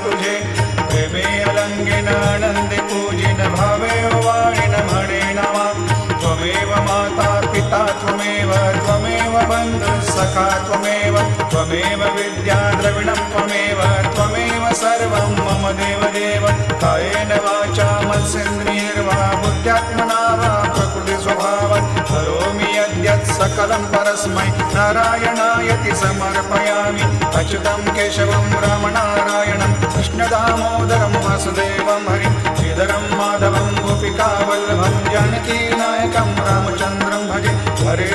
तुझे प्रेमे अलंगिन आनंदे पूजिन भावे वाणिन म्हणे नवा त्वमेव माता पिता त्वमेव बंधु सखा त्वमेव विद्या द्रविणं त्वमेव सर्वं मम देवदेव कायेन वाचा मनसेन्द्रियैर्वा बुद्ध्यात्मना वा प्रकृति स्वभावात् करोमि यद्यत् सकलं परस्मै नारायणायति समर्पयामि अच्युतं केशवं रामनारायणं कृष्णदामोदरं वासुदेवं हरिं श्रीधरं माधवं गोपिकावल्लभं जानकीनायकं रामचन्द्रं भजे हरे